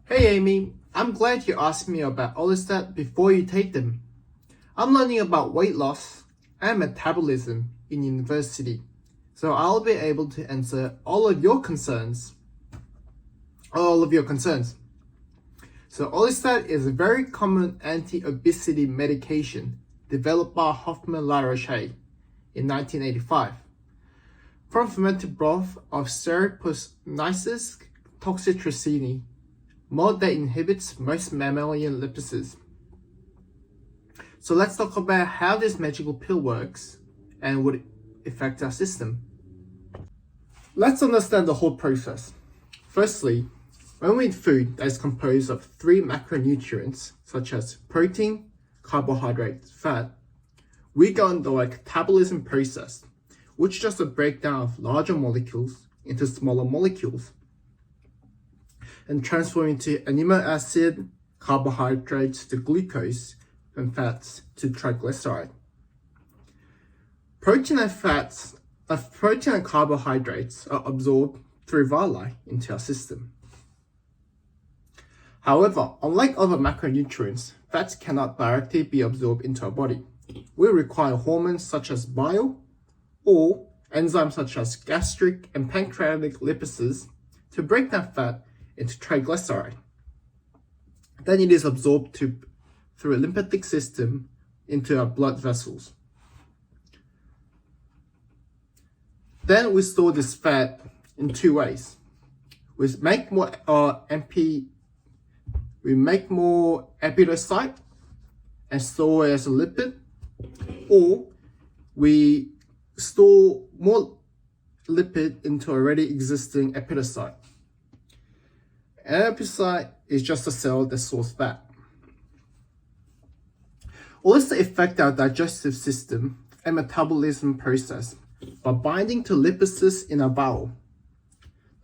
Hey Amy, I'm glad you asked me about Orlistat before you take them. I'm learning about weight loss and metabolism in university, so I'll be able to answer all of your concerns. So Orlistat is a very common anti-obesity medication developed by Hoffmann La Roche in 1985 from fermented broth of Cereponesis toxitricini, mode that inhibits most mammalian lipases. So let's talk about how this magical pill works and would it affect our system. Let's understand the whole process. Firstly, when we eat food that is composed of 3 macronutrients such as protein, carbohydrates, fat, we go into a catabolism process, which is just a breakdown of larger molecules into smaller molecules and transform into amino acid, carbohydrates to glucose, and fats to triglyceride. Protein and carbohydrates are absorbed through villi into our system. However, unlike other macronutrients, fats cannot directly be absorbed into our body. We require hormones such as bile or enzymes such as gastric and pancreatic lipases to break down fat into triglyceride. Then it is absorbed through a lymphatic system into our blood vessels. Then we store this fat in 2 ways. We make more epidocyte and store it as a lipid, or we store more lipid into already existing epidocyte. An epidocyte is just a cell that stores fat. Orlistat affect our digestive system and metabolism process by binding to lipases in our bowel.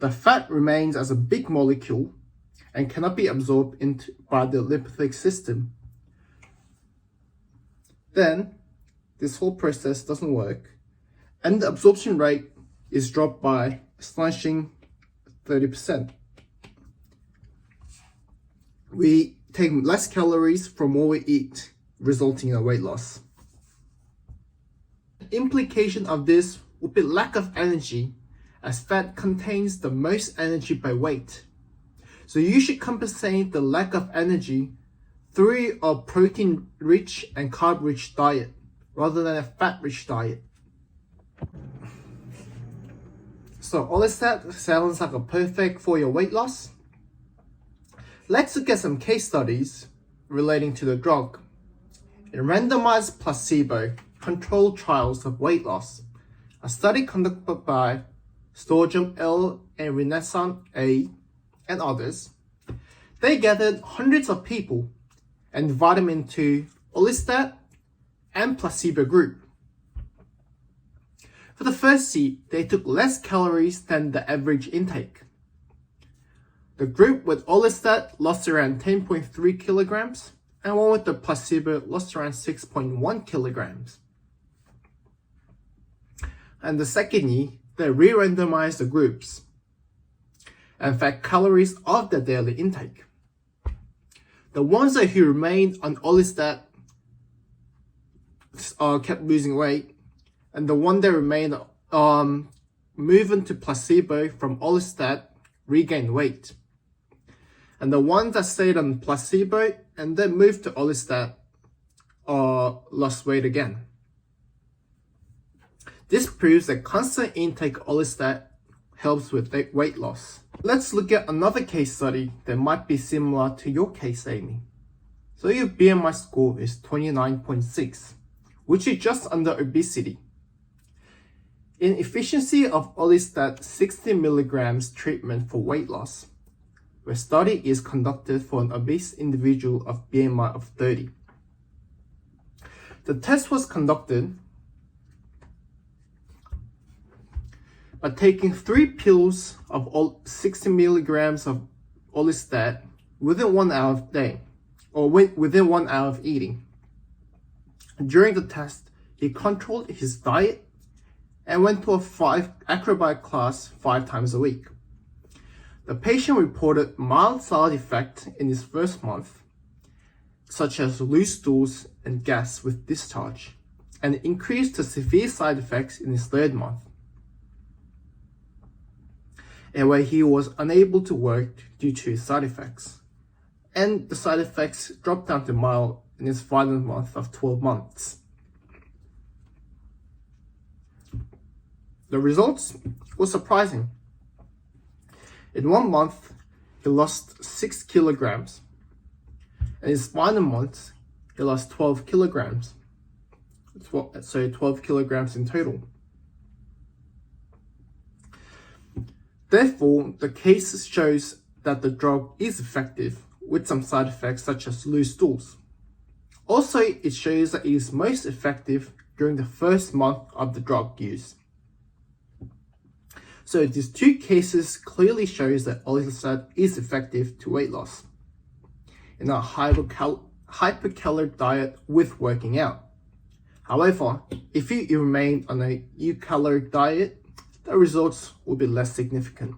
The fat remains as a big molecule and cannot be absorbed by the lymphatic system. Then, this whole process doesn't work, and the absorption rate is dropped by astonishing 30%. We take less calories from what we eat, resulting in a weight loss. The implication of this would be lack of energy, as fat contains the most energy by weight. So you should compensate the lack of energy through a protein-rich and carb-rich diet, rather than a fat-rich diet. So Orlistat sounds like a perfect for your weight loss. Let's look at some case studies relating to the drug. In randomized placebo-controlled trials of weight loss, a study conducted by Storjum L. and Renaissance A. and others, they gathered hundreds of people and divided them into Orlistat and placebo group. For the first seat, they took less calories than the average intake. The group with Orlistat lost around 10.3 kilograms, and one with the placebo lost around 6.1 kilograms. And the second year, they re-randomized the groups and fed calories of their daily intake. The ones who remained on Orlistat kept losing weight, and the one that remained moving to placebo from Orlistat regained weight. And the ones that stayed on placebo and then moved to Orlistat lost weight again. This proves that constant intake of Orlistat helps with weight loss. Let's look at another case study that might be similar to your case, Amy. So your BMI score is 29.6, which is just under obesity. In efficiency of Orlistat 60 milligrams treatment for weight loss, a study is conducted for an obese individual of BMI of 30. The test was conducted by taking 3 pills of 60 milligrams of Orlistat within 1 hour of day, or within 1 hour of eating. During the test, he controlled his diet and went to a acrobat class 5 times a week. The patient reported mild side effects in his first month, such as loose stools and gas with discharge, and increased to severe side effects in his third month, and where he was unable to work due to his side effects. And the side effects dropped down to mild in his final month of 12 months. The results were surprising. In 1 month, he lost 6 kilograms. In his final month, he lost 12 kilograms. So 12 kilograms in total. Therefore, the case shows that the drug is effective with some side effects such as loose stools. Also, it shows that it is most effective during the first month of the drug use. So these two cases clearly shows that orlistat is effective to weight loss in a hypercaloric diet with working out. However, if you remain on a eucaloric diet, the results will be less significant.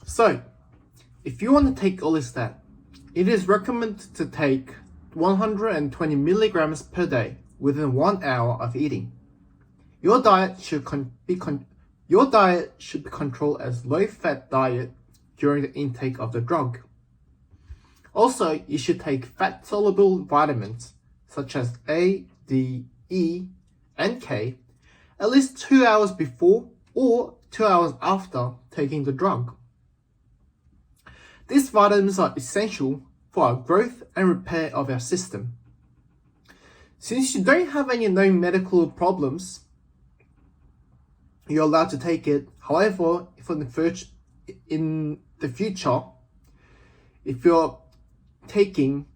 So, if you want to take orlistat, it is recommended to take 120 milligrams per day within 1 hour of eating. Your diet should be controlled as low-fat diet during the intake of the drug. Also, you should take fat-soluble vitamins such as A, D, E, and K at least 2 hours before or 2 hours after taking the drug. These vitamins are essential for our growth and repair of our system. Since you don't have any known medical problems, you're allowed to take it. However, if in the future, if you're taking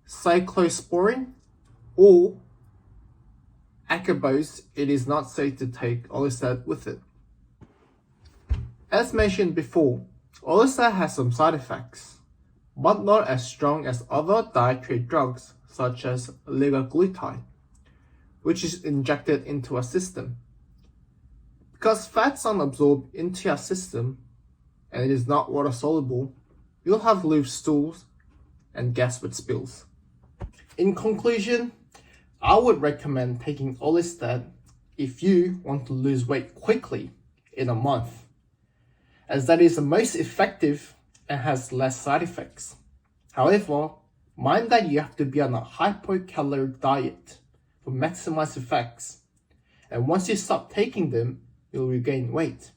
cyclosporin or acarbose, it is not safe to take orlistat with it. As mentioned before, orlistat has some side effects, but not as strong as other dietary drugs such as liraglutide, which is injected into our system. Because fats aren't absorbed into your system and it is not water soluble, you'll have loose stools and gas with spills. In conclusion, I would recommend taking orlistat if you want to lose weight quickly in a month, as that is the most effective and has less side effects. However, mind that you have to be on a hypocaloric diet for maximized effects, and once you stop taking them, you'll regain weight.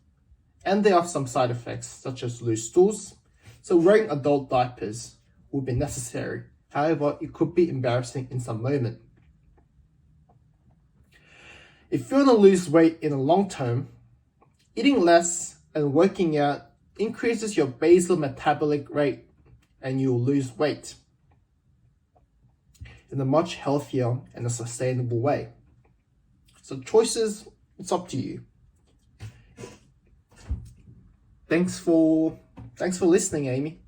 And there are some side effects such as loose stools, so wearing adult diapers will be necessary. However, it could be embarrassing in some moment. If you want to lose weight in the long term, eating less and working out increases your basal metabolic rate and you'll lose weight in a much healthier and a sustainable way. So choices, it's up to you. Thanks for listening, Amy.